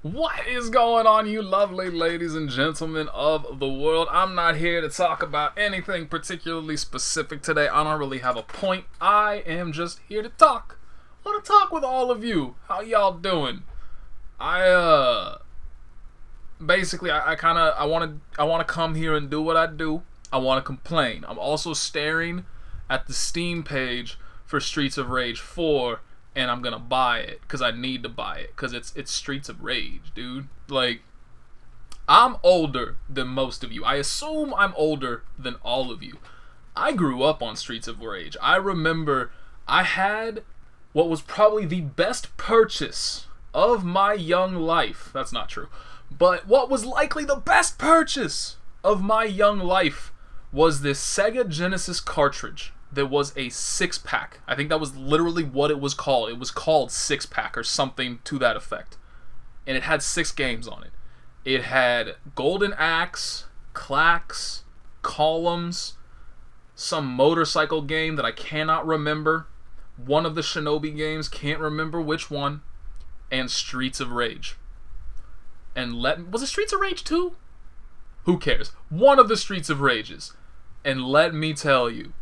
What is going on, you lovely ladies and gentlemen of the world? I'm not here to talk about anything particularly specific today. I don't really have a point. I am just here to talk. I want to talk with all of you. How y'all doing? Basically, I want to come here and do what I do. I want to complain. I'm also staring at the Steam page for Streets of Rage 4. And I'm gonna buy it because I need to buy it because it's Streets of Rage, dude. Like, I'm older than most of you. I assume I'm older than all of you. I grew up on Streets of Rage. I remember I had what was probably the best purchase of my young life. That's not true. But what was likely the best purchase of my young life was this Sega Genesis cartridge. There was a 6-pack. I think that was literally what it was called. It was called 6-pack or something to that effect. And it had 6 games on it. It had Golden Axe, Clax, Columns, some motorcycle game that I cannot remember, one of the Shinobi games, can't remember which one, and Streets of Rage. And was it Streets of Rage 2? Who cares? One of the Streets of Rages. And let me tell you,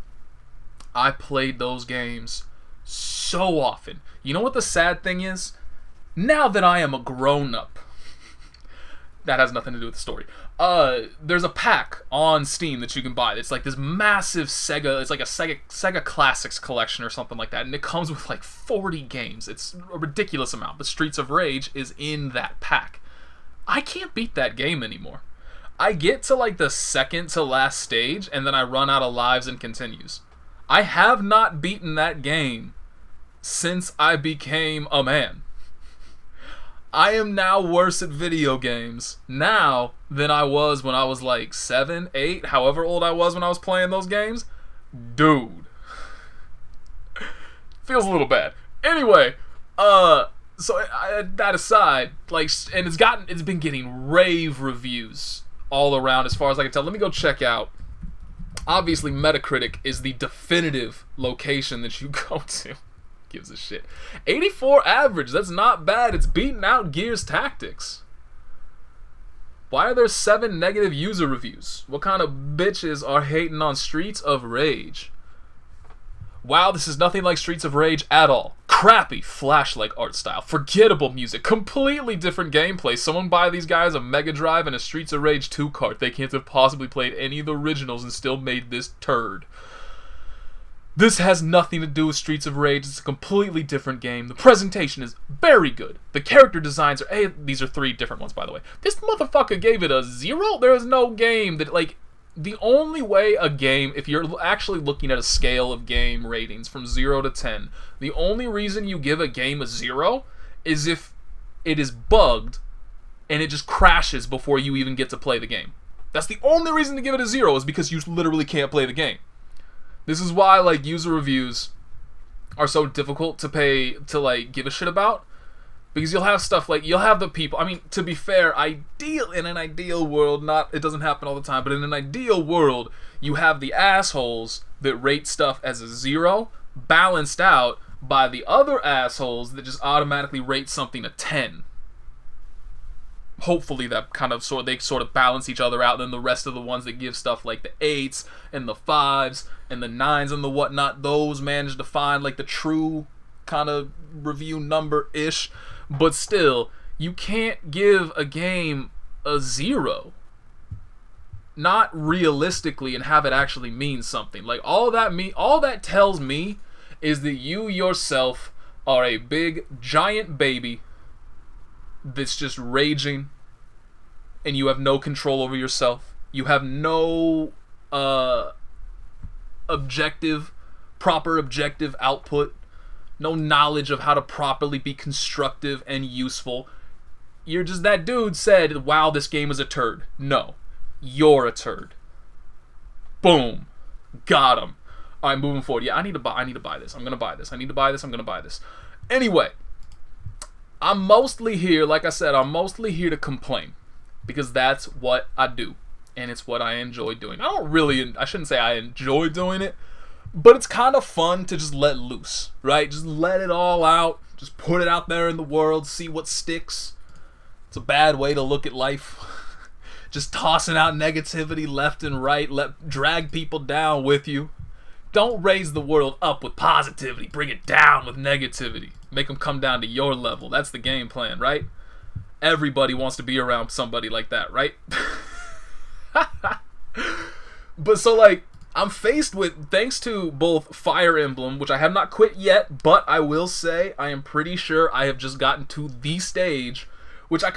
I played those games so often. You know what the sad thing is? Now that I am a grown-up, that has nothing to do with the story. There's a pack on Steam that you can buy. It's like this massive Sega, it's like a Sega Classics collection or something like that. And it comes with like 40 games. It's a ridiculous amount. But Streets of Rage is in that pack. I can't beat that game anymore. I get to like the second to last stage and then I run out of lives and continues. I have not beaten that game since I became a man. I am now worse at video games now than I was when I was like 7, 8, however old I was when I was playing those games. Dude. Feels a little bad. Anyway, that aside, like, and it's been getting rave reviews all around as far as I can tell. Let me go check out. Obviously, Metacritic is the definitive location that you go to. Gives a shit. 84 average, that's not bad. It's beating out Gears Tactics. Why are there 7 negative user reviews? What kind of bitches are hating on Streets of Rage? Wow, this is nothing like Streets of Rage at all. Crappy Flash-like art style, forgettable music, completely different gameplay. Someone buy these guys a Mega Drive and a Streets of Rage 2 cart. They can't have possibly played any of the originals and still made this turd. This has nothing to do with Streets of Rage. It's a completely different game. The presentation is very good. The character designs are... Hey, these are 3 different ones, by the way. This motherfucker gave it a 0? There is no game that, like... The only way a game, if you're actually looking at a scale of game ratings from 0 to 10, the only reason you give a game a 0 is if it is bugged and it just crashes before you even get to play the game. That's the only reason to give it a 0, is because you literally can't play the game. This is why, like, user reviews are so difficult to like, give a shit about. Because you'll have stuff like, you'll have the people, I mean, to be fair, in an ideal world, it doesn't happen all the time, but in an ideal world, you have the assholes that rate stuff as a 0, balanced out by the other assholes that just automatically rate something a 10. Hopefully that they sort of balance each other out, then the rest of the ones that give stuff like the 8s and the 5s and the 9s and the whatnot, those manage to find like the true kind of review number-ish. But still, you can't give a game a 0. Not realistically, and have it actually mean something. Like, all that tells me is that you yourself are a big, giant baby that's just raging, and you have no control over yourself. You have no proper objective output. No knowledge of how to properly be constructive and useful. You're just, that dude said, wow, this game is a turd. No, you're a turd. Boom. Got him. Alright, moving forward. Yeah, I need to buy this. I'm gonna buy this. I need to buy this. I'm gonna buy this. Anyway, I'm mostly here, like I said, I'm mostly here to complain. Because that's what I do. And it's what I enjoy doing. I shouldn't say I enjoy doing it. But it's kind of fun to just let loose, right? Just let it all out. Just put it out there in the world. See what sticks. It's a bad way to look at life. Just tossing out negativity left and right. Drag people down with you. Don't raise the world up with positivity. Bring it down with negativity. Make them come down to your level. That's the game plan, right? Everybody wants to be around somebody like that, right? But so, like, I'm faced with, thanks to both Fire Emblem, which I have not quit yet, but I will say I am pretty sure I have just gotten to the stage, which I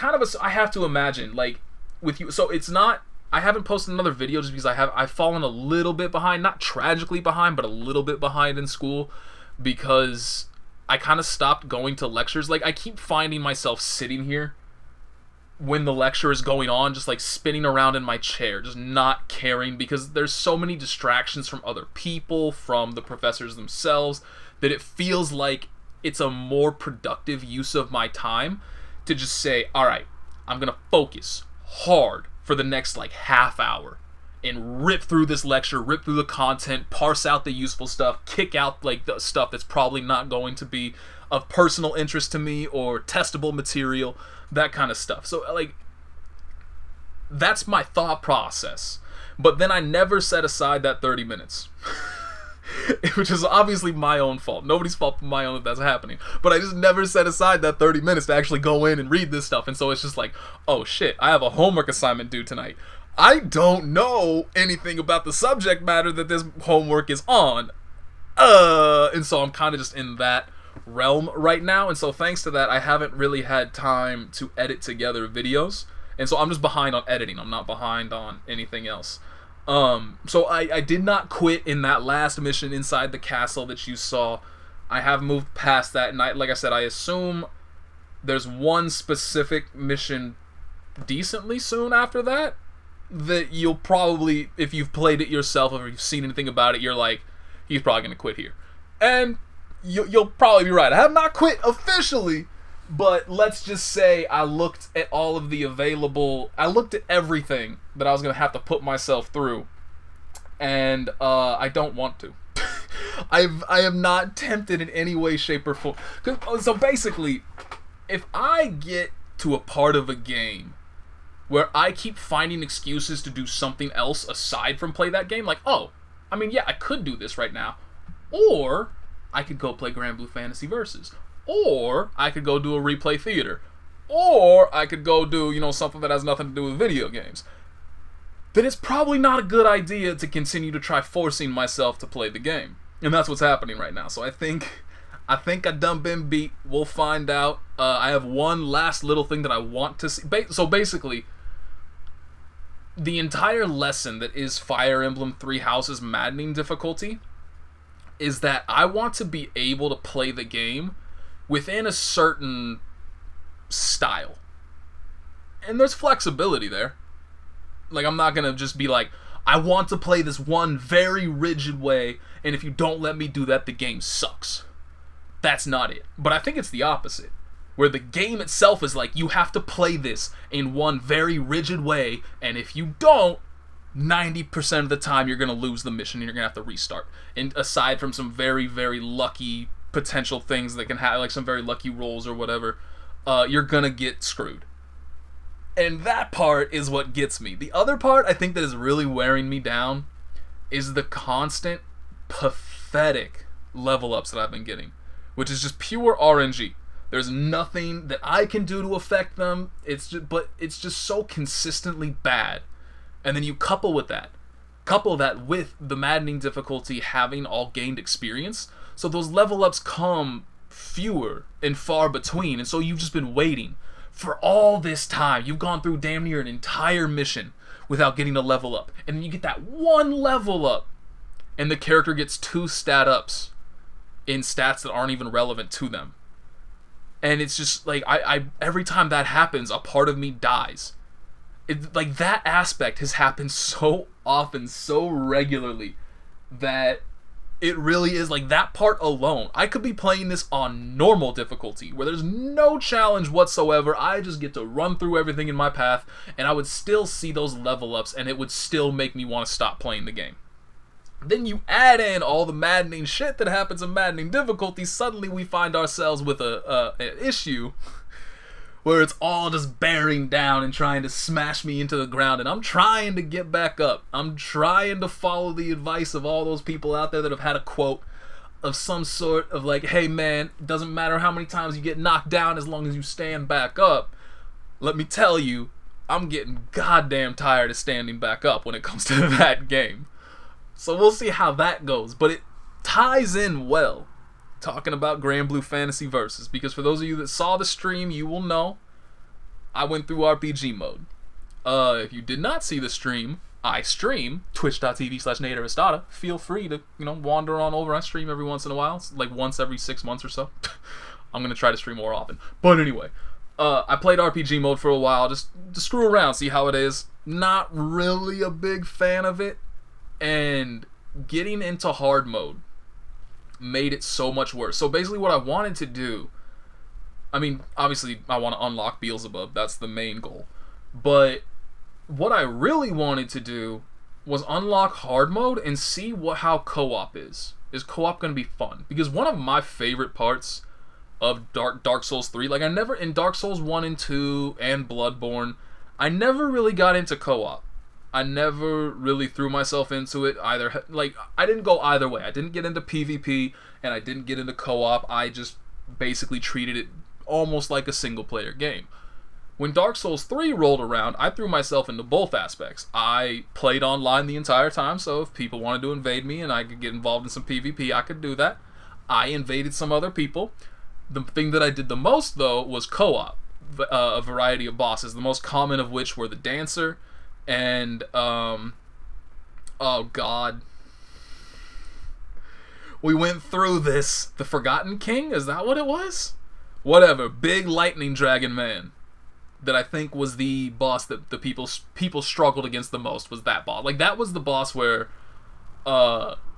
have to imagine, like, with you. So it's not, I haven't posted another video just because I've fallen a little bit behind, not tragically behind, but a little bit behind in school, because I kind of stopped going to lectures. Like, I keep finding myself sitting here when the lecture is going on, just like spinning around in my chair, just not caring, because there's so many distractions from other people, from the professors themselves, that it feels like it's a more productive use of my time to just say, all right, I'm gonna focus hard for the next like half hour and rip through this lecture, rip through the content, parse out the useful stuff, kick out like the stuff that's probably not going to be of personal interest to me or testable material, that kind of stuff. So like, that's my thought process. But then I never set aside that 30 minutes. Which is obviously my own fault. Nobody's fault but my own if that's happening. But I just never set aside that 30 minutes to actually go in and read this stuff. And so it's just like, oh shit, I have a homework assignment due tonight. I don't know anything about the subject matter that this homework is on. And so I'm kind of just in that realm right now. And so thanks to that, I haven't really had time to edit together videos. And so I'm just behind on editing. I'm not behind on anything else. So I did not quit in that last mission inside the castle that you saw. I have moved past that, and like I said, I assume there's one specific mission decently soon after that you'll probably, if you've played it yourself or if you've seen anything about it, you're like, he's probably gonna quit here. And you'll probably be right. I have not quit officially, but let's just say I looked at all of the available, I looked at everything that I was going to have to put myself through, and I don't want to. I am not tempted in any way, shape, or form. So basically, if I get to a part of a game where I keep finding excuses to do something else aside from play that game, like, oh, I mean, yeah, I could do this right now, or I could go play Grand Blue Fantasy Versus, or I could go do a replay theater, or I could go do, you know, something that has nothing to do with video games, then it's probably not a good idea to continue to try forcing myself to play the game. And that's what's happening right now. So I think I done been beat. We'll find out. I have one last little thing that I want to see. So basically, the entire lesson that is Fire Emblem Three Houses maddening difficulty is that I want to be able to play the game within a certain style. And there's flexibility there. Like, I'm not gonna just be like, I want to play this one very rigid way, and if you don't let me do that, the game sucks. That's not it. But I think it's the opposite, where the game itself is like, you have to play this in one very rigid way, and if you don't, 90% of the time you're gonna lose the mission and you're gonna have to restart. And aside from some very, very lucky potential things that can have, like some very lucky rolls or whatever, you're gonna get screwed. And that part is what gets me. The other part I think that is really wearing me down is the constant, pathetic level ups that I've been getting, which is just pure RNG. There's nothing that I can do to affect them. It's just so consistently bad. And then you couple that with the maddening difficulty having all gained experience. So those level ups come fewer and far between, and so you've just been waiting for all this time. You've gone through damn near an entire mission without getting a level up. And then you get that one level up, and the character gets 2 stat ups in stats that aren't even relevant to them. And it's just like, I every time that happens, a part of me dies. Like, that aspect has happened so often, so regularly, that it really is like that part alone. I could be playing this on normal difficulty, where there's no challenge whatsoever. I just get to run through everything in my path, and I would still see those level ups, and it would still make me want to stop playing the game. Then you add in all the maddening shit that happens in maddening difficulty, suddenly we find ourselves with an issue where it's all just bearing down and trying to smash me into the ground, and I'm trying to get back up. I'm trying to follow the advice of all those people out there that have had a quote of some sort of like, hey man, it doesn't matter how many times you get knocked down as long as you stand back up. Let me tell you, I'm getting goddamn tired of standing back up when it comes to that game. So we'll see how that goes, but it ties in well talking about Granblue Fantasy Versus, because for those of you that saw the stream, you will know I went through RPG mode. If you did not see the stream, I stream twitch.tv/NateAristata. Feel free to, wander on over. I stream every once in a while. It's like once every 6 months or so. I'm going to try to stream more often. But anyway, I played RPG mode for a while, just to screw around, see how it is. Not really a big fan of it. And getting into hard mode made it so much worse. So basically what I wanted to do, I mean, obviously I want to unlock Beelzebub. That's the main goal. But what I really wanted to do was unlock hard mode and see how co-op is. Is co-op going to be fun? Because one of my favorite parts of Dark Souls 3, like in Dark Souls 1 and 2 and Bloodborne, I never really got into co-op. I never really threw myself into it either. Like, I didn't go either way. I didn't get into PvP and I didn't get into co-op. I just basically treated it almost like a single player game. When Dark Souls 3 rolled around, I threw myself into both aspects. I played online the entire time, so if people wanted to invade me and I could get involved in some PvP, I could do that. I invaded some other people. The thing that I did the most, though, was co-op. A variety of bosses, the most common of which were the Dancer and, oh god. We went through this. The Forgotten King? Is that what it was? Whatever. Big lightning dragon man. That I think was the boss that the people struggled against the most, was that boss. Like, that was the boss where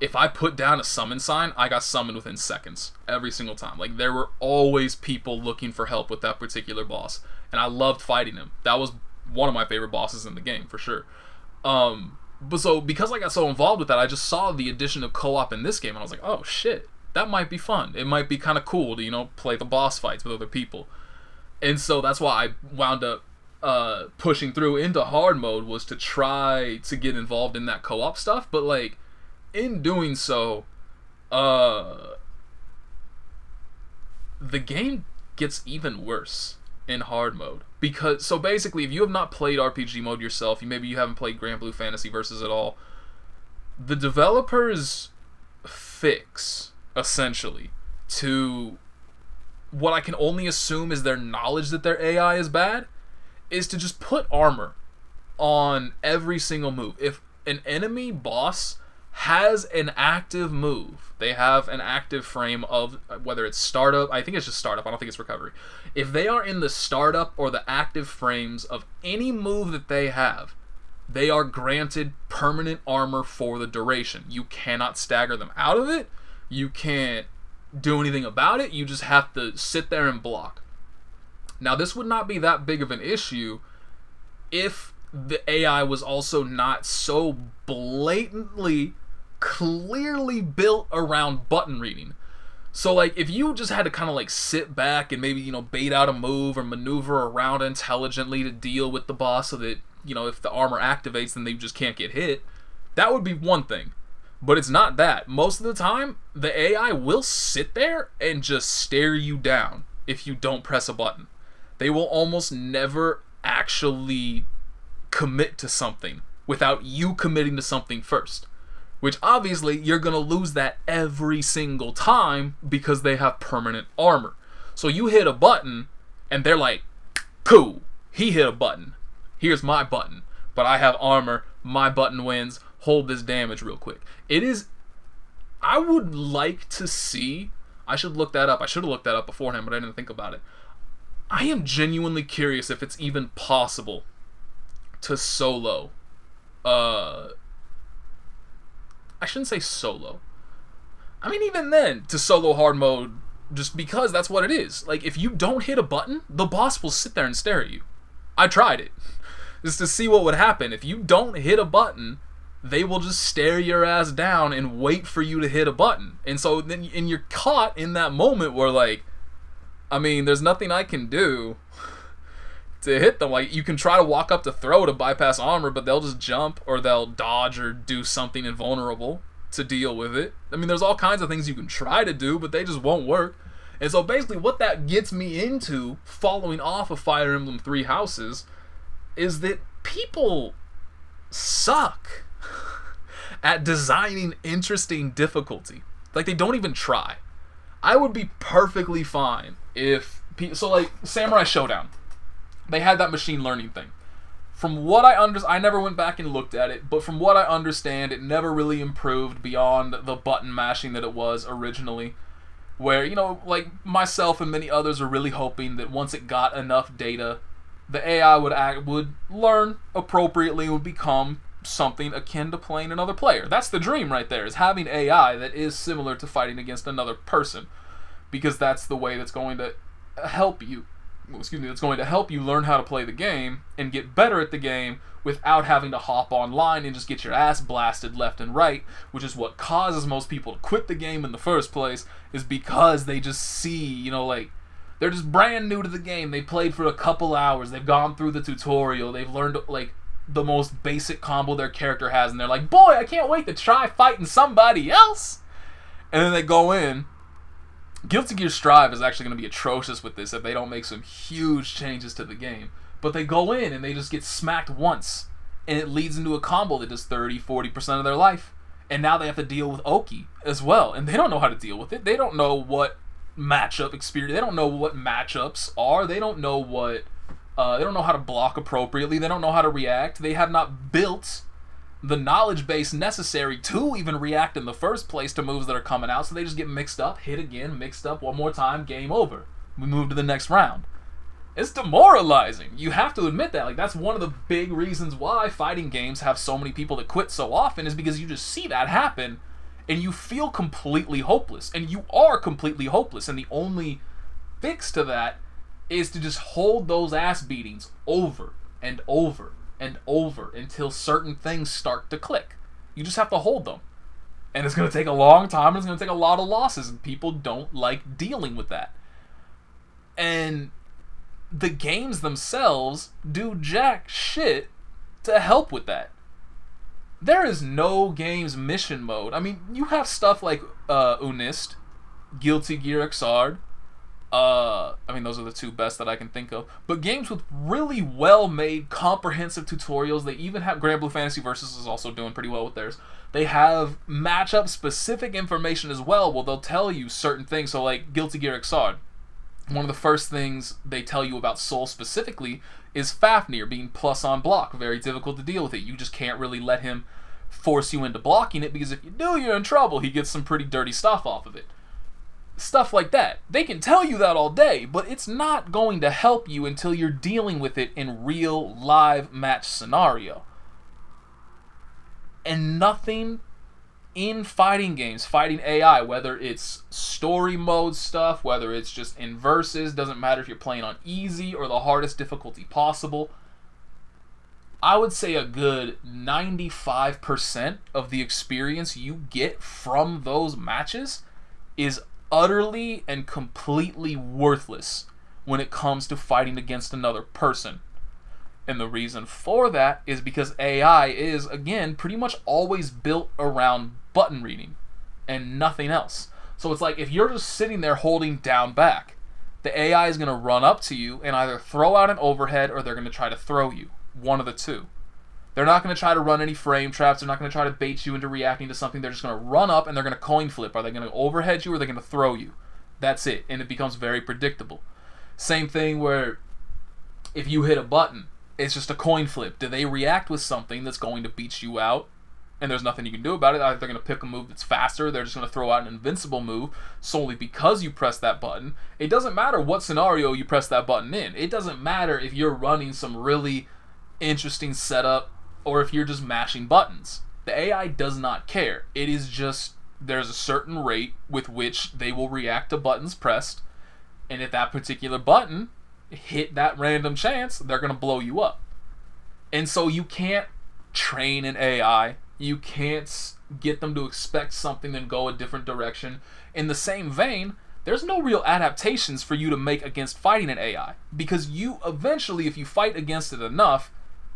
if I put down a summon sign, I got summoned within seconds every single time. Like, there were always people looking for help with that particular boss, and I loved fighting him. That was one of my favorite bosses in the game, for sure. But so, because I got so involved with that, I just saw the addition of co-op in this game, and I was like, oh shit, that might be fun. It might be kind of cool to, play the boss fights with other people. And so that's why I wound up pushing through into hard mode, was to try to get involved in that co-op stuff. But like, in doing so, the game gets even worse in hard mode. Because, so basically, if you have not played RPG mode yourself, maybe you haven't played Granblue Fantasy Versus at all, the developers fix, essentially, to what I can only assume is their knowledge that their AI is bad, is to just put armor on every single move. If an enemy boss has an active move, they have an active frame of, whether it's startup, I think it's just startup, I don't think it's recovery. If they are in the startup or the active frames of any move that they have, they are granted permanent armor for the duration. You cannot stagger them out of it. You can't do anything about it. You just have to sit there and block. Now, this would not be that big of an issue if the AI was also not so blatantly, clearly built around button reading. So, like, if you just had to kind of, like, sit back and maybe, bait out a move or maneuver around intelligently to deal with the boss so that, if the armor activates, then they just can't get hit, that would be one thing. But it's not that. Most of the time, the AI will sit there and just stare you down if you don't press a button. They will almost never actually commit to something without you committing to something first. Which, obviously, you're going to lose that every single time because they have permanent armor. So you hit a button, and they're like, cool, he hit a button. Here's my button. But I have armor, my button wins, hold this damage real quick. It is, I would like to see, I should look that up. I should have looked that up beforehand, but I didn't think about it. I am genuinely curious if it's even possible to solo, I shouldn't say solo. I mean, even then, to solo hard mode, just because that's what it is. Like, if you don't hit a button, the boss will sit there and stare at you. I tried it. Just to see what would happen. If you don't hit a button, they will just stare your ass down and wait for you to hit a button. And so then and you're caught in that moment where, like, I mean, there's nothing I can do to hit them. Like, you can try to walk up to throw to bypass armor, but they'll just jump or they'll dodge or do something invulnerable to deal with it. I mean, there's all kinds of things you can try to do, but they just won't work. And so basically what that gets me into, following off of Fire Emblem Three Houses, is that people suck at designing interesting difficulty. Like, they don't even try. I would be perfectly fine if... So, like, Samurai Showdown. They had that machine learning thing. From what I never went back and looked at it, but from what I understand, it never really improved beyond the button mashing that it was originally. Where, you know, like, myself and many others are really hoping that once it got enough data, the AI would learn appropriately and would become something akin to playing another player. That's the dream right there, is having AI that is similar to fighting against another person. Because that's the way that's going to help you. That's going to help you learn how to play the game and get better at the game without having to hop online and just get your ass blasted left and right, which is what causes most people to quit the game in the first place, is because they just see, you know, like, they're just brand new to the game. They played for a couple hours. They've gone through the tutorial. They've learned, like, the most basic combo their character has, and they're like, boy, I can't wait to try fighting somebody else. And then they go in. Guilty Gear Strive is actually going to be atrocious with this if they don't make some huge changes to the game. But they go in and they just get smacked once, and it leads into a combo that does 30-40% of their life. And now they have to deal with Oki as well, and they don't know how to deal with it. They don't know what matchup experience. They don't know what matchups are. They don't know what. They don't know how to block appropriately. They don't know how to react. They have not built the knowledge base necessary to even react in the first place to moves that are coming out. So they just get mixed up, hit again, mixed up one more time, game over. We move to the next round. It's demoralizing. You have to admit that. Like, that's one of the big reasons why fighting games have so many people that quit so often, is because you just see that happen and you feel completely hopeless. And you are completely hopeless. And the only fix to that is to just hold those ass beatings over and over and over until certain things start to click. You just have to hold them. And it's going to take a long time, and it's going to take a lot of losses, and people don't like dealing with that. And the games themselves do jack shit to help with that. There is no game's mission mode. I mean, you have stuff like Unist, Guilty Gear Xrd. I mean, those are the two best that I can think of. But games with really well-made, comprehensive tutorials. They even have Grand Blue Fantasy Versus is also doing pretty well with theirs. They have matchup-specific information as well. Well, they'll tell you certain things. So, like Guilty Gear Xrd, one of the first things they tell you about Soul specifically is Fafnir being plus on block. Very difficult to deal with it. You just can't really let him force you into blocking it, because if you do, you're in trouble. He gets some pretty dirty stuff off of it. Stuff like that. They can tell you that all day, but it's not going to help you until you're dealing with it in real live match scenario. And nothing in fighting games, fighting AI, whether it's story mode stuff, whether it's just in versus, doesn't matter if you're playing on easy or the hardest difficulty possible, I would say a good 95% of the experience you get from those matches is utterly and completely worthless when it comes to fighting against another person. And the reason for that is because AI is, again, pretty much always built around button reading and nothing else. So it's like, if you're just sitting there holding down back, the AI is going to run up to you and either throw out an overhead or they're going to try to throw you. One of the two. They're not going to try to run any frame traps. They're not going to try to bait you into reacting to something. They're just going to run up and they're going to coin flip. Are they going to overhead you or are they going to throw you? That's it. And it becomes very predictable. Same thing where if you hit a button, it's just a coin flip. Do they react with something that's going to beat you out? And there's nothing you can do about it. Either they're going to pick a move that's faster, or they're just going to throw out an invincible move solely because you press that button. It doesn't matter what scenario you press that button in. It doesn't matter if you're running some really interesting setup or if you're just mashing buttons. The AI does not care. It is just, there's a certain rate with which they will react to buttons pressed, and if that particular button hit that random chance, they're going to blow you up. And so you can't train an AI. You can't get them to expect something and go a different direction. In the same vein, there's no real adaptations for you to make against fighting an AI. Because you eventually, if you fight against it enough,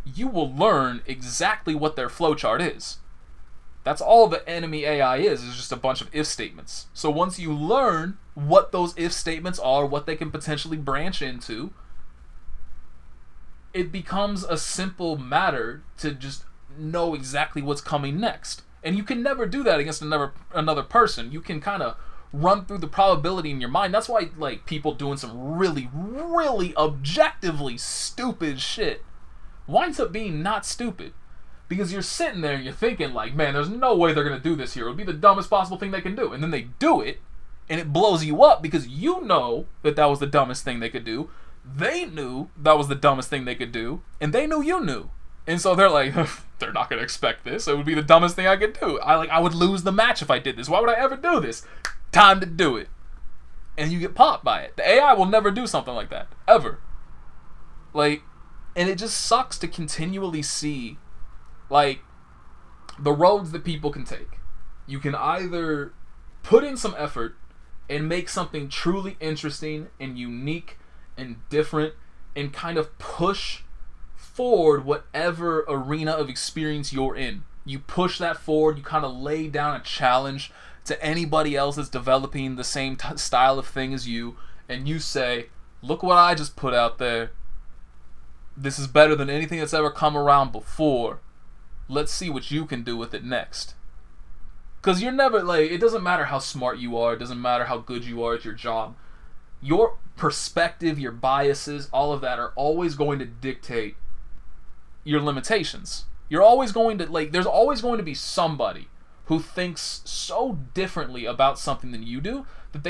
you will learn exactly what their flowchart is. That's all the enemy AI is just a bunch of if statements. So once you learn what those if statements are, what they can potentially branch into, it becomes a simple matter to just know exactly what's coming next. And you can never do that against another person. You can kind of run through the probability in your mind. That's why like people doing some really, really objectively stupid shit winds up being not stupid. Because you're sitting there and you're thinking like, man, there's no way they're going to do this here. It would be the dumbest possible thing they can do. And then they do it, and it blows you up because you know that that was the dumbest thing they could do. They knew that was the dumbest thing they could do, and they knew you knew. And so they're like, they're not going to expect this. It would be the dumbest thing I could do. I would lose the match if I did this. Why would I ever do this? Time to do it. And you get popped by it. The AI will never do something like that. Ever. Like, and it just sucks to continually see like the roads that people can take. You can either put in some effort and make something truly interesting and unique and different and kind of push forward whatever arena of experience you're in. You push that forward, you kind of lay down a challenge to anybody else that's developing the same style of thing as you, and you say, look what I just put out there. This is better than anything that's ever come around before. Let's see what you can do with it next. Because you're never, like, it doesn't matter how smart you are, it doesn't matter how good you are at your job. Your perspective, your biases, all of that are always going to dictate your limitations. You're always going to, like, there's always going to be somebody who thinks so differently about something than you do that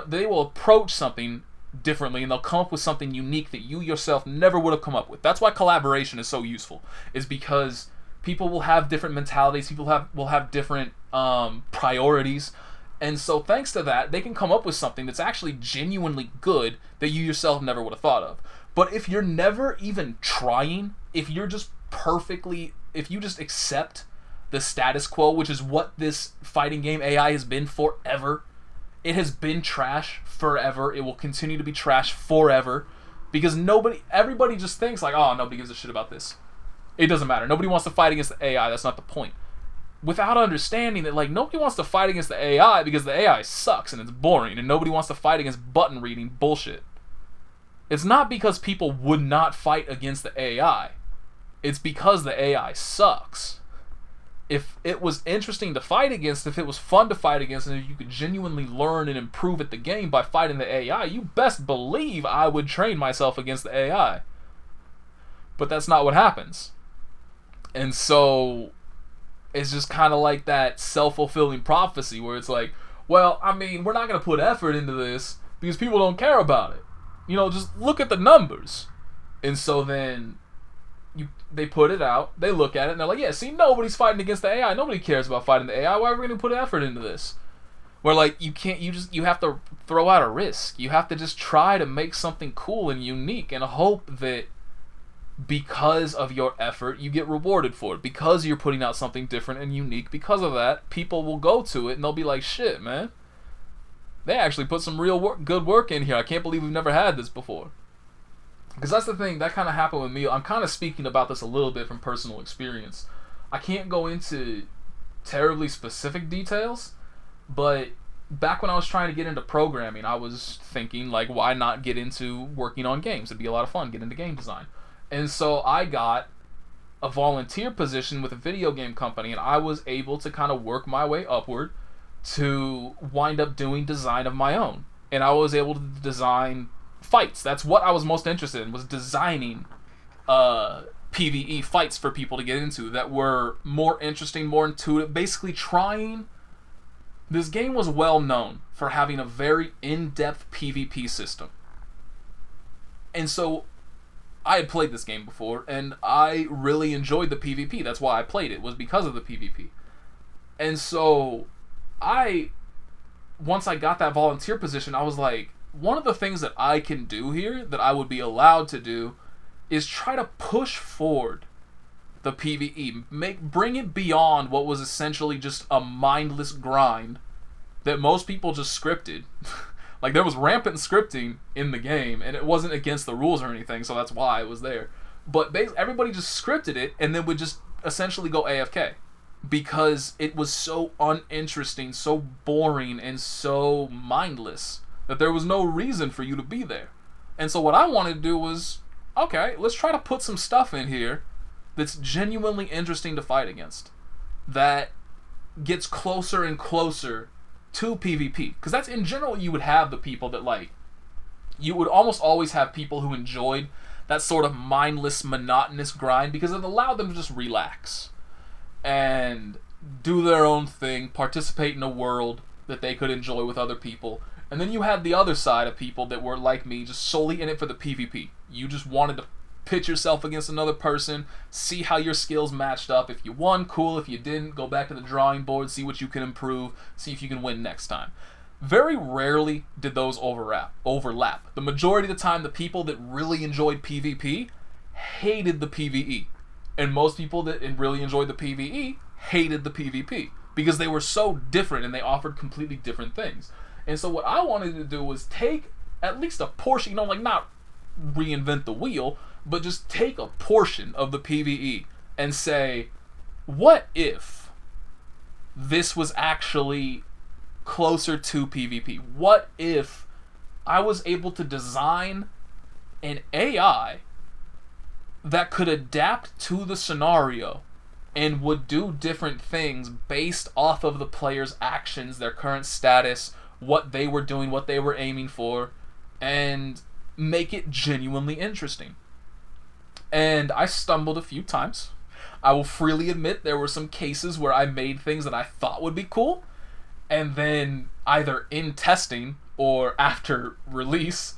they will approach something differently and they'll come up with something unique that you yourself never would have come up with. That's why collaboration is so useful, is because people will have different mentalities, people will have different priorities, and so thanks to that, they can come up with something that's actually genuinely good that you yourself never would have thought of. But if you're never even trying, if you just accept the status quo, which is what this fighting game AI has been forever, it has been trash forever, it will continue to be trash forever, because everybody just thinks like, oh, nobody gives a shit about this. It doesn't matter. Nobody wants to fight against the AI. That's not the point. Without understanding that, like, nobody wants to fight against the AI because the AI sucks and it's boring, and nobody wants to fight against button reading bullshit. It's not because people would not fight against the AI. It's because the AI sucks. If it was interesting to fight against, if it was fun to fight against, and if you could genuinely learn and improve at the game by fighting the AI, you best believe I would train myself against the AI. But that's not what happens. And so it's just kind of like that self-fulfilling prophecy where it's like, well, I mean, we're not going to put effort into this because people don't care about it. You know, just look at the numbers. And so then they put it out, they look at it, and they're like, yeah, see, nobody's fighting against the AI. Nobody cares about fighting the AI. Why are we going to put effort into this? Where, like, you have to throw out a risk. You have to just try to make something cool and unique and hope that because of your effort, you get rewarded for it. Because you're putting out something different and unique, because of that, people will go to it and they'll be like, shit, man, they actually put some real good work in here. I can't believe we've never had this before. Because that's the thing, that kind of happened with me. I'm kind of speaking about this a little bit from personal experience. I can't go into terribly specific details, but back when I was trying to get into programming, I was thinking, like, why not get into working on games? It'd be a lot of fun, get into game design. And so I got a volunteer position with a video game company, and I was able to kind of work my way upward to wind up doing design of my own. And I was able to design fights. That's what I was most interested in, was designing PvE fights for people to get into that were more interesting, more intuitive. Basically trying... This game was well known for having a very in-depth PvP system. And so I had played this game before, and I really enjoyed the PvP. That's why I played it, was because of the PvP. And so once I got that volunteer position, I was like, one of the things that I can do here, that I would be allowed to do, is try to push forward the PvE. Bring it beyond what was essentially just a mindless grind that most people just scripted. Like, there was rampant scripting in the game, and it wasn't against the rules or anything, so that's why it was there. But everybody just scripted it, and then would just essentially go AFK. Because it was so uninteresting, so boring, and so mindless that there was no reason for you to be there. And so what I wanted to do was, okay, let's try to put some stuff in here that's genuinely interesting to fight against. That gets closer and closer to PvP. Because that's, in general, you would have the people that, like, you would almost always have people who enjoyed that sort of mindless, monotonous grind because it allowed them to just relax and do their own thing, participate in a world that they could enjoy with other people. And then you had the other side of people that were like me, just solely in it for the PvP. You just wanted to pit yourself against another person, see how your skills matched up. If you won, cool. If you didn't, go back to the drawing board, see what you can improve, see if you can win next time. Very rarely did those overlap. The majority of the time, the people that really enjoyed PvP hated the PvE. And most people that really enjoyed the PvE hated the PvP. Because they were so different and they offered completely different things. And so what I wanted to do was take at least a portion, like not reinvent the wheel, but just take a portion of the PvE and say, what if this was actually closer to PvP? What if I was able to design an AI that could adapt to the scenario and would do different things based off of the player's actions, their current status, what they were doing, what they were aiming for, and make it genuinely interesting. And I stumbled a few times. I will freely admit there were some cases where I made things that I thought would be cool, and then either in testing or after release,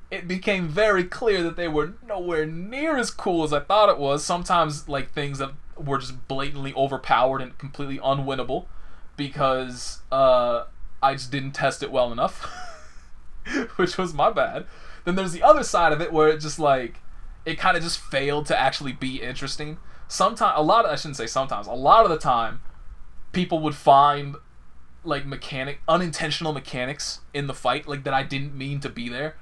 it became very clear that they were nowhere near as cool as I thought it was. Sometimes, like, things that were just blatantly overpowered and completely unwinnable because I just didn't test it well enough, which was my bad. Then there's the other side of it where it just, like, it kind of just failed to actually be interesting. A lot of the time, people would find, like, unintentional mechanics in the fight, like, that I didn't mean to be there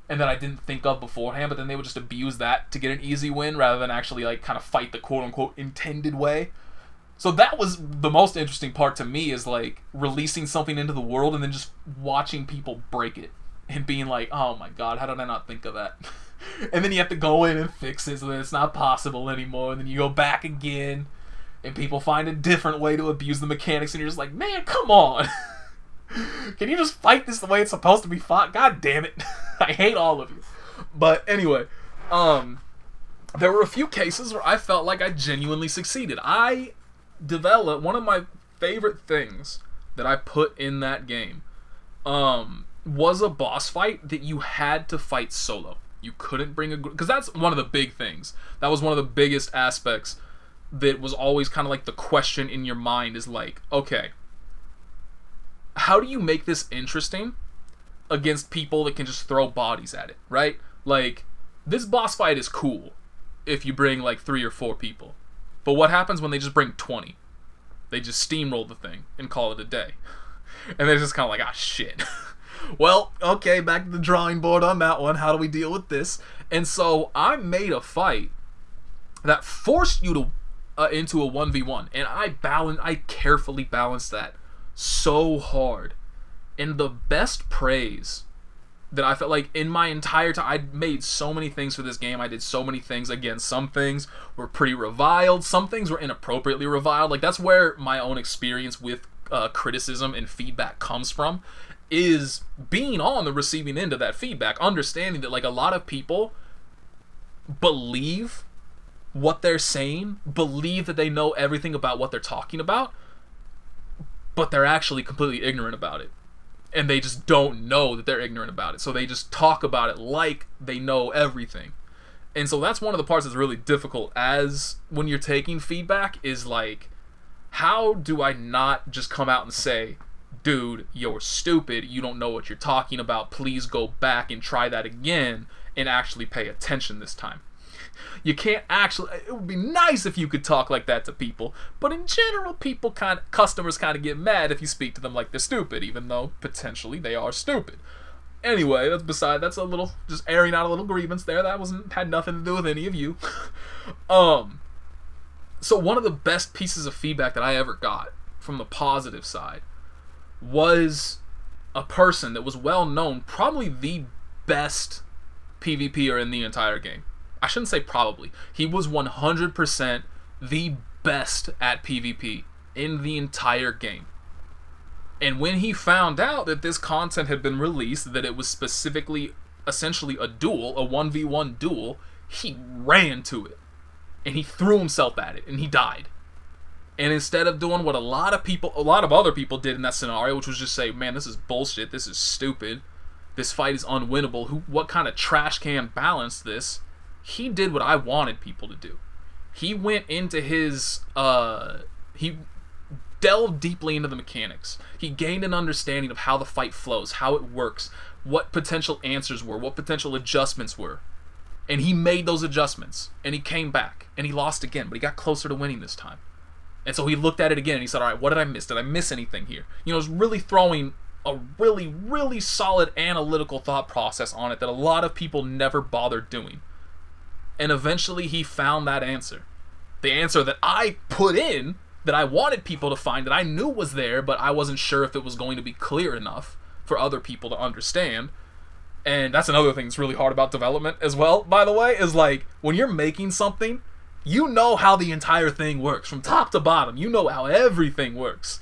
and that I didn't think of beforehand, but then they would just abuse that to get an easy win rather than actually, like, kind of fight the quote-unquote intended way. So that was the most interesting part to me, is, like, releasing something into the world and then just watching people break it and being like, oh my god, how did I not think of that? And then you have to go in and fix it so that it's not possible anymore, and then you go back again and people find a different way to abuse the mechanics, and you're just like, man, come on. Can you just fight this the way it's supposed to be fought? God damn it. I hate all of you. But anyway, there were a few cases where I felt like I genuinely succeeded. I developed one of my favorite things that I put in that game was a boss fight that you had to fight solo. You couldn't bring a group, because that's one of the big things. That was one of the biggest aspects that was always kind of like the question in your mind, is like, okay, how do you make this interesting against people that can just throw bodies at it, right? Like, this boss fight is cool if you bring like 3 or 4 people. But what happens when they just bring 20? They just steamroll the thing and call it a day. And they're just kind of like, ah, shit. Well, okay, back to the drawing board on that one. How do we deal with this? And so I made a fight that forced you to into a 1v1, and I carefully balanced that so hard. And the best praise that I felt like in my entire time, I made so many things for this game. I did so many things. Again, some things were pretty reviled, some things were inappropriately reviled. Like, that's where my own experience with criticism and feedback comes from, is being on the receiving end of that feedback, understanding that, like, a lot of people believe what they're saying, believe that they know everything about what they're talking about, but they're actually completely ignorant about it. And they just don't know that they're ignorant about it. So they just talk about it like they know everything. And so that's one of the parts that's really difficult as when you're taking feedback, is like, how do I not just come out and say, dude, you're stupid, you don't know what you're talking about, please go back and try that again and actually pay attention this time. You can't actually, it would be nice if you could talk like that to people, but in general, customers kind of get mad if you speak to them like they're stupid, even though potentially they are stupid. Anyway, that's a little, just airing out a little grievance there. That had nothing to do with any of you. So one of the best pieces of feedback that I ever got from the positive side was a person that was well known, probably the best PvPer in the entire game. I shouldn't say probably. He was 100% the best at PvP in the entire game. And when he found out that this content had been released, that it was specifically, essentially a duel, a 1v1 duel, he ran to it. And he threw himself at it, and he died. And instead of doing what a lot of other people did in that scenario, which was just say, man, this is bullshit, this is stupid, this fight is unwinnable, what kind of trash can balanced this? He did what I wanted people to do. He went into he delved deeply into the mechanics. He gained an understanding of how the fight flows, how it works, what potential answers were, what potential adjustments were. And he made those adjustments, and he came back, and he lost again, but he got closer to winning this time. And so he looked at it again, and he said, all right, what did I miss? Did I miss anything here? You know, it was really throwing a really, really solid analytical thought process on it that a lot of people never bothered doing. And eventually he found that answer. The answer that I put in, that I wanted people to find, that I knew was there, but I wasn't sure if it was going to be clear enough for other people to understand. And that's another thing that's really hard about development as well, by the way, is like, when you're making something, you know how the entire thing works, from top to bottom. You know how everything works.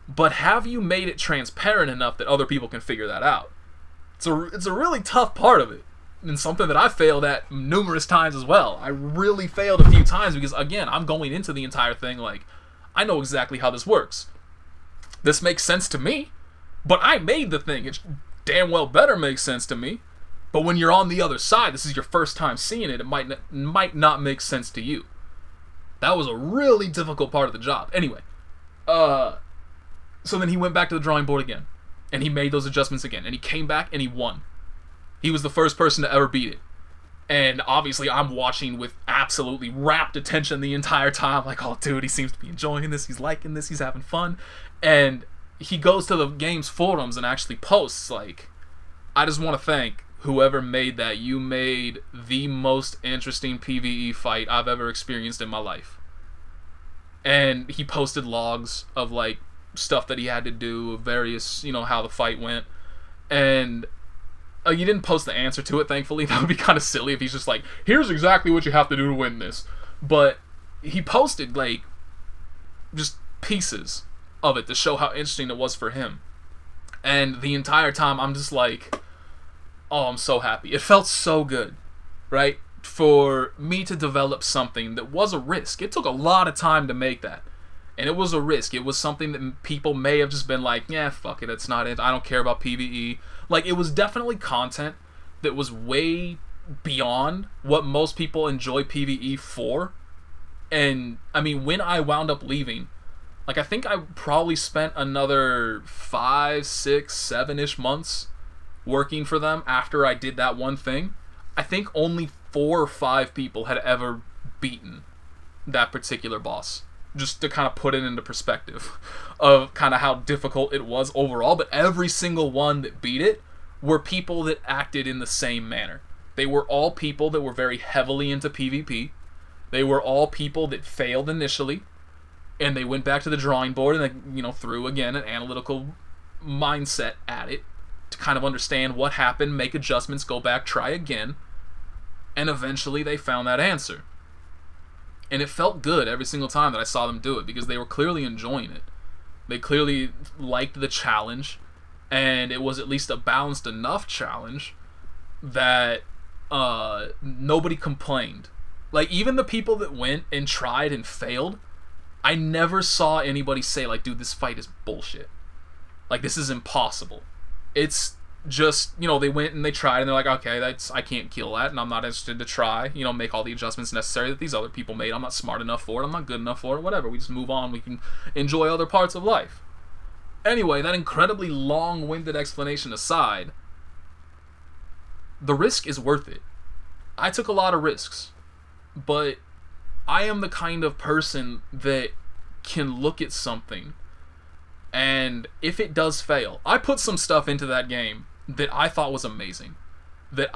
But have you made it transparent enough that other people can figure that out? It's a really tough part of it, and something that I failed at numerous times as well. I really failed a few times because, again, I'm going into the entire thing like, I know exactly how this works. This makes sense to me, but I made the thing. It damn well better make sense to me. But when you're on the other side, this is your first time seeing it, it might not make sense to you. That was a really difficult part of the job. Anyway, so then he went back to the drawing board again, and he made those adjustments again, and he came back and he won. He was the first person to ever beat it. And obviously I'm watching with absolutely rapt attention the entire time, like, oh dude, he seems to be enjoying this, he's liking this, he's having fun. And he goes to the game's forums and actually posts, like, I just want to thank whoever made that. You made the most interesting PvE fight I've ever experienced in my life. And he posted logs of, like, stuff that he had to do, various, you know, how the fight went. And you didn't post the answer to it, thankfully. That would be kind of silly if he's just like, here's exactly what you have to do to win this. But he posted, like, just pieces of it to show how interesting it was for him. And the entire time, I'm just like, oh, I'm so happy. It felt so good, right? For me to develop something that was a risk. It took a lot of time to make that. And it was a risk. It was something that people may have just been like, yeah, fuck it, it's not it. I don't care about PvE. Like, it was definitely content that was way beyond what most people enjoy PvE for. And, I mean, when I wound up leaving, like, I think I probably spent another 5, 6, 7-ish months working for them after I did that one thing. I think only 4 or 5 people had ever beaten that particular boss. Just to kind of put it into perspective of kind of how difficult it was overall. But every single one that beat it were people that acted in the same manner. They were all people that were very heavily into PvP. They were all people that failed initially, and they went back to the drawing board and they, you know, threw again an analytical mindset at it to kind of understand what happened, make adjustments, go back, try again, and eventually they found that answer. And it felt good every single time that I saw them do it because they were clearly enjoying it. They clearly liked the challenge, and it was at least a balanced enough challenge that nobody complained. Like, even the people that went and tried and failed, I never saw anybody say, like, dude, this fight is bullshit. Like, this is impossible. It's just, you know, they went and they tried and they're like, okay, I can't kill that and I'm not interested to try, you know, make all the adjustments necessary that these other people made. I'm not smart enough for it, I'm not good enough for it, whatever. We just move on, we can enjoy other parts of life. Anyway, that incredibly long-winded explanation aside, the risk is worth it. I took a lot of risks, but I am the kind of person that can look at something, and if it does fail, I put some stuff into that game that I thought was amazing. That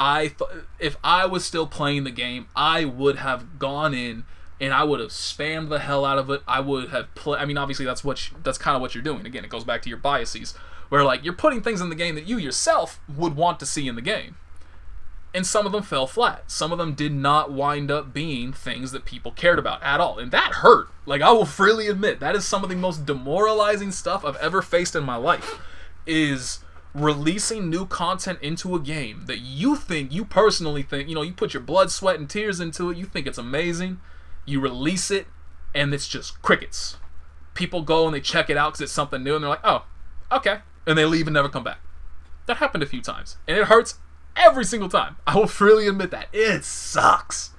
if I was still playing the game, I would have gone in and I would have spammed the hell out of it. I would have I mean, obviously that's kind of what you're doing. Again, it goes back to your biases, where like you're putting things in the game that you yourself would want to see in the game. And some of them fell flat. Some of them did not wind up being things that people cared about at all. And that hurt. Like, I will freely admit, that is some of the most demoralizing stuff I've ever faced in my life. Is releasing new content into a game that you personally think, you put your blood, sweat, and tears into it. You think it's amazing. You release it, and it's just crickets. People go and they check it out because it's something new, and they're like, oh, okay. And they leave and never come back. That happened a few times. And it hurts every single time. I will freely admit that. It sucks.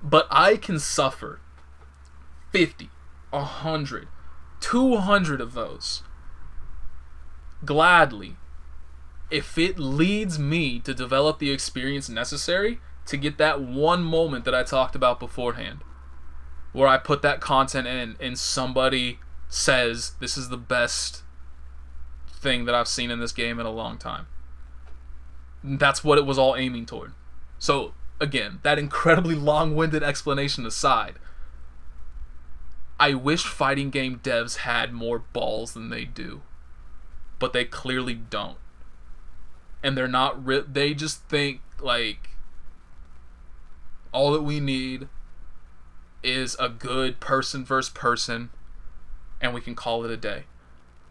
But I can suffer 50, 100, 200 of those gladly if it leads me to develop the experience necessary to get that one moment that I talked about beforehand, where I put that content in and somebody says, this is the best thing that I've seen in this game in a long time. That's what it was all aiming toward. So, again, that incredibly long-winded explanation aside, I wish fighting game devs had more balls than they do. But they clearly don't. And they're not they just think, like, all that we need is a good person versus person, and we can call it a day.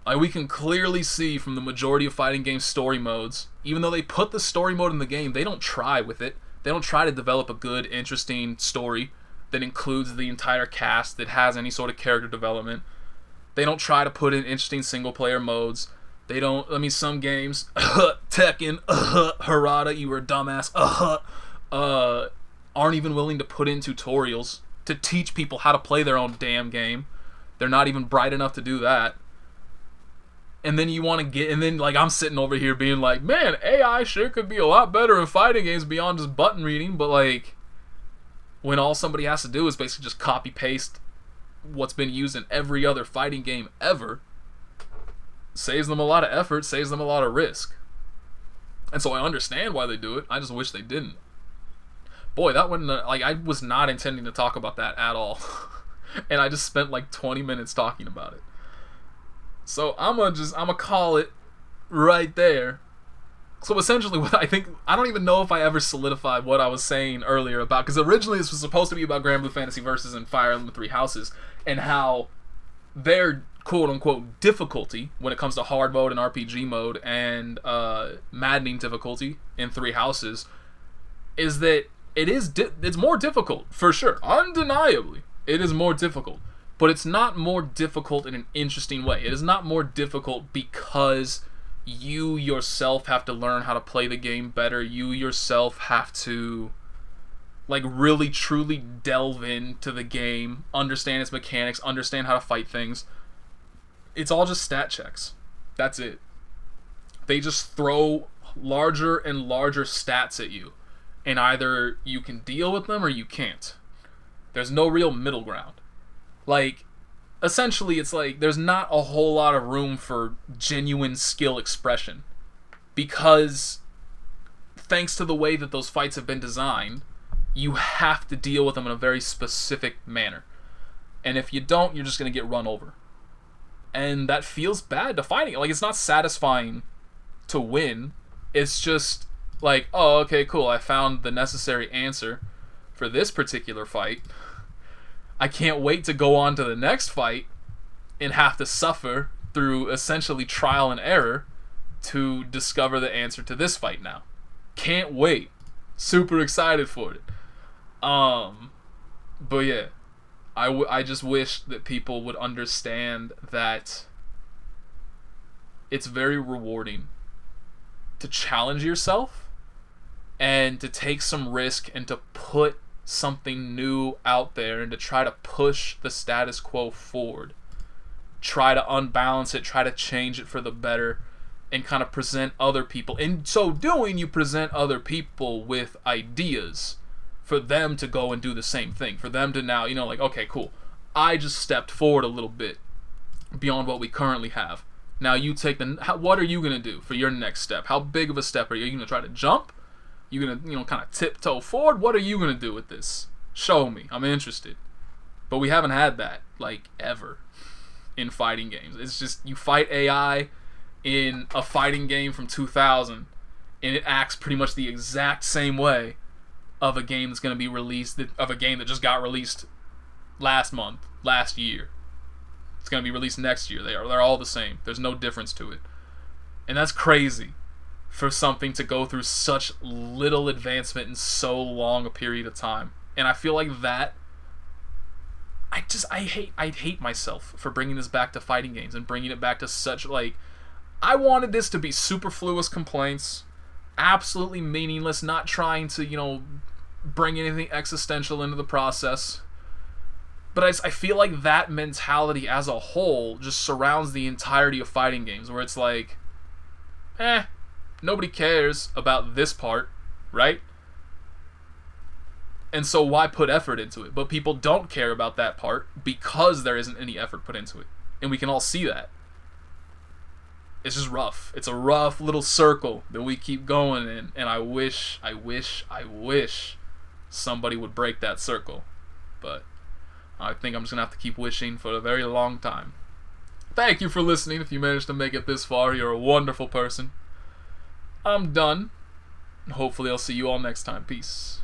Like, we can clearly see from the majority of fighting game story modes, even though they put the story mode in the game, they don't try with it. They don't try to develop a good, interesting story that includes the entire cast, that has any sort of character development. They don't try to put in interesting single-player modes. They don't, some games, Tekken, Harada, you were a dumbass, aren't even willing to put in tutorials to teach people how to play their own damn game. They're not even bright enough to do that. And then I'm sitting over here being like, man, AI sure could be a lot better in fighting games beyond just button reading, but like, when all somebody has to do is basically just copy paste what's been used in every other fighting game ever, saves them a lot of effort, saves them a lot of risk. And so I understand why they do it. I just wish they didn't. Boy, that one, I was not intending to talk about that at all. And I just spent like 20 minutes talking about it. So I'm gonna call it right there. So essentially, I don't even know if I ever solidified what I was saying earlier about, because originally this was supposed to be about Granblue Fantasy Versus and Fire Emblem Three Houses, and how their quote-unquote difficulty when it comes to hard mode and RPG mode and maddening difficulty in Three Houses is that it's more difficult, for sure. Undeniably, it is more difficult. But it's not more difficult in an interesting way. It is not more difficult because you yourself have to learn how to play the game better. You yourself have to, like, really truly delve into the game, understand its mechanics, understand how to fight things. It's all just stat checks. That's it. They just throw larger and larger stats at you, and either you can deal with them or you can't. There's no real middle ground. Like, essentially, it's like there's not a whole lot of room for genuine skill expression, because thanks to the way that those fights have been designed, you have to deal with them in a very specific manner. And if you don't, you're just going to get run over. And that feels bad to fighting. Like, it's not satisfying to win. It's just like, oh, okay, cool, I found the necessary answer for this particular fight. I can't wait to go on to the next fight and have to suffer through essentially trial and error to discover the answer to this fight now. Can't wait. Super excited for it. But yeah, I just wish that people would understand that it's very rewarding to challenge yourself and to take some risk and to put something new out there and to try to push the status quo forward. Try to unbalance it, try to change it for the better, and kind of present other people. In so doing, you present other people with ideas for them to go and do the same thing. For them to now, like, okay, cool, I just stepped forward a little bit beyond what we currently have. Now you take what are you gonna do for your next step? How big of a step are you? Are you gonna try to jump? You gonna kind of tiptoe forward? What are you gonna do with this? Show me. I'm interested. But we haven't had that like ever in fighting games. It's just you fight AI in a fighting game from 2000, and it acts pretty much the exact same way of a game that's gonna be released, of a game that just got released last year. It's going to be released next year. They're all the same. There's no difference to it. And that's crazy for something to go through such little advancement in so long a period of time. And I feel like that I hate myself for bringing this back to fighting games and bringing it back to such like I wanted this to be superfluous complaints, absolutely meaningless, not trying to, bring anything existential into the process. But I feel like that mentality as a whole just surrounds the entirety of fighting games, where it's like, nobody cares about this part, right? And so why put effort into it? But people don't care about that part because there isn't any effort put into it. And we can all see that. It's just rough. It's a rough little circle that we keep going in, and I wish somebody would break that circle. But I think I'm just going to have to keep wishing for a very long time. Thank you for listening. If you managed to make it this far, you're a wonderful person. I'm done. Hopefully I'll see you all next time. Peace.